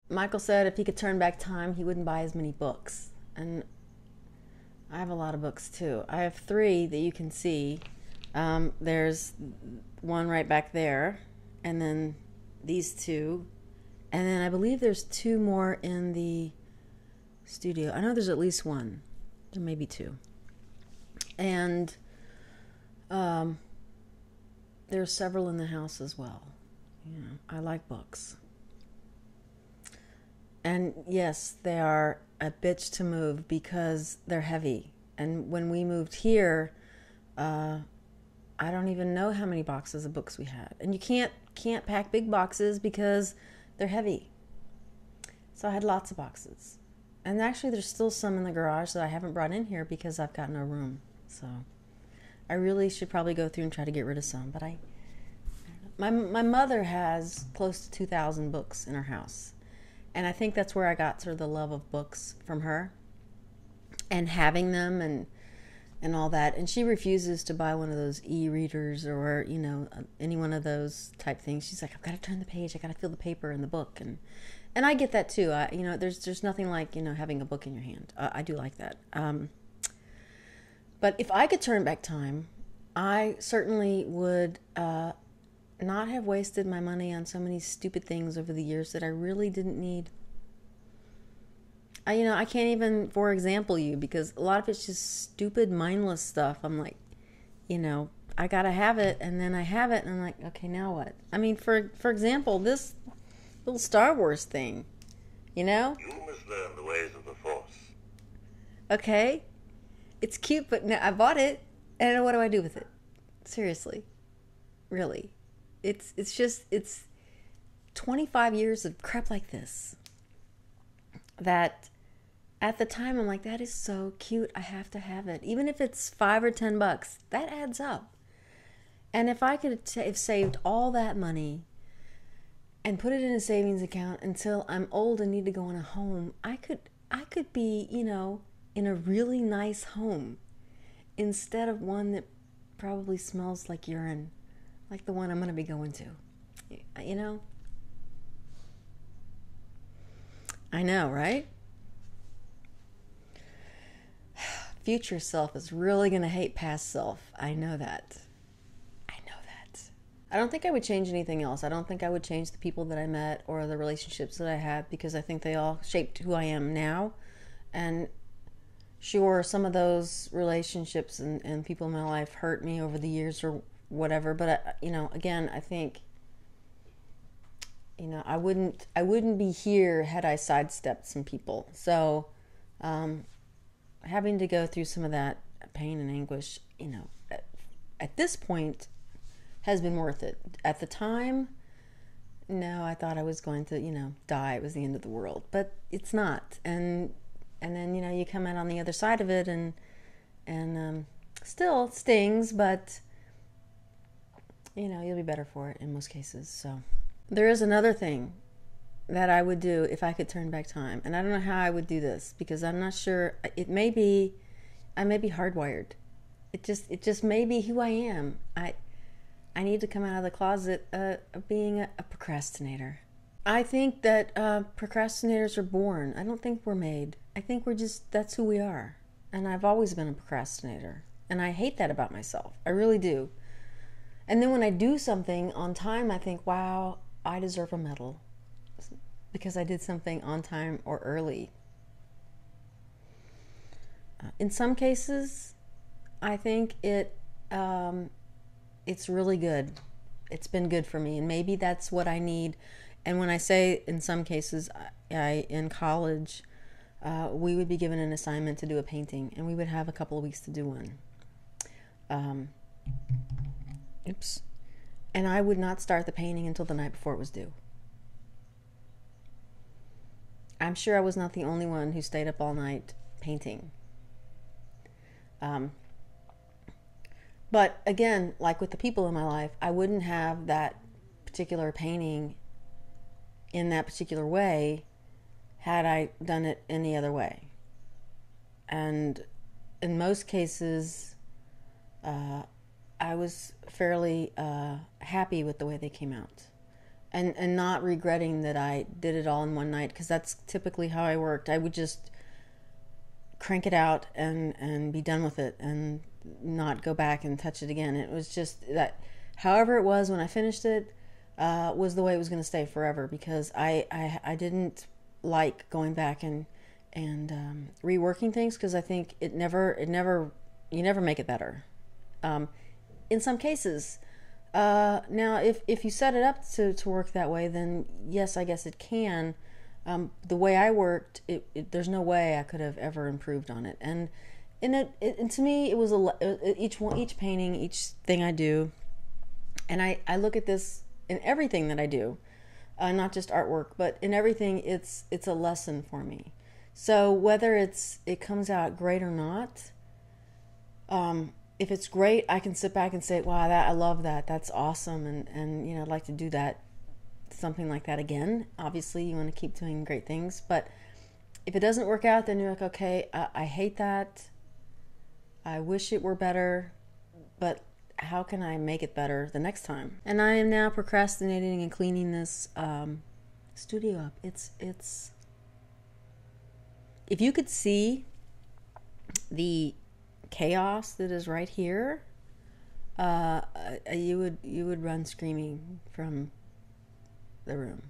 Michael said if he could turn back time, he wouldn't buy as many books. And I have a lot of books too. I have three that you can see. There's one right back there, and then these two. And then I believe there's two more in the studio. I know there's at least one. There may be two. And there's several in the house as well. You know, I like books. And yes, they are a bitch to move because they're heavy. And when we moved here, I don't even know how many boxes of books we had. And you can't pack big boxes because they're heavy. So I had lots of boxes. And actually there's still some in the garage that I haven't brought in here because I've got no room. So I really should probably go through and try to get rid of some. But my mother has close to 2,000 books in her house. And I think that's where I got sort of the love of books from her. And having them and all that. And she refuses to buy one of those e-readers or, you know, any one of those type things. She's like, I've got to turn the page. I got to feel the paper in the book. And I get that too. You know, there's nothing like, you know, having a book in your hand. I do like that. But if I could turn back time, I certainly would not have wasted my money on so many stupid things over the years that I really didn't need. I can't even, for example, because a lot of it's just stupid, mindless stuff. I'm like, I gotta have it, and then I have it, and I'm like, okay, now what? I mean, for example, this little Star Wars thing, you know? You must learn the ways of the Force. Okay, it's cute, but now I bought it, and what do I do with it? Seriously, really, it's 25 years of crap like this that. At the time, I'm like, that is so cute. I have to have it. Even if it's $5 or $10, that adds up. And if I could have saved all that money and put it in a savings account until I'm old and need to go in a home, I could be, in a really nice home instead of one that probably smells like urine, like the one I'm going to be going to. I know, right? Future self is really going to hate past self. I know that. I don't think I would change anything else. I don't think I would change the people that I met or the relationships that I had because I think they all shaped who I am now. And sure, some of those relationships and people in my life hurt me over the years or whatever. But, again, I think, I wouldn't be here had I sidestepped some people. So, having to go through some of that pain and anguish, at this point has been worth it. At the time, no, I thought I was going to, die. It was the end of the world, but it's not. And then, you come out on the other side of it and still stings, but, you'll be better for it in most cases. So there is another thing that I would do if I could turn back time. And I don't know how I would do this because I'm not sure. I may be hardwired. It just may be who I am. I need to come out of the closet of being a procrastinator. I think that procrastinators are born. I don't think we're made. I think that's who we are. And I've always been a procrastinator. And I hate that about myself. I really do. And then when I do something on time, I think, wow, I deserve a medal. Because I did something on time or early. In some cases, I think it's really good. It's been good for me, and maybe that's what I need. And when I say in some cases, in college, we would be given an assignment to do a painting, and we would have a couple of weeks to do one. And I would not start the painting until the night before it was due. I'm sure I was not the only one who stayed up all night painting. But again, like with the people in my life, I wouldn't have that particular painting in that particular way had I done it any other way. And in most cases, I was fairly happy with the way they came out. and not regretting that I did it all in one night, because that's typically how I worked. I would just crank it out and be done with it and not go back and touch it again. It was just that, however it was when I finished it, was the way it was going to stay forever, because I didn't like going back and reworking things, because I think you never make it better. In some cases, now if you set it up to work that way, then yes, I guess it can. The way I worked, there's no way I could have ever improved on it. And to me, it was each painting, each thing I do, and I look at this in everything that I do, not just artwork, but in everything, it's a lesson for me. So whether it comes out great or not, if it's great, I can sit back and say, wow, I love that. That's awesome. And I'd like to do that, something like that again. Obviously, you want to keep doing great things. But if it doesn't work out, then you're like, okay, I hate that. I wish it were better. But how can I make it better the next time? And I am now procrastinating and cleaning this studio up. It's if you could see the chaos that is right here, you would run screaming from the room.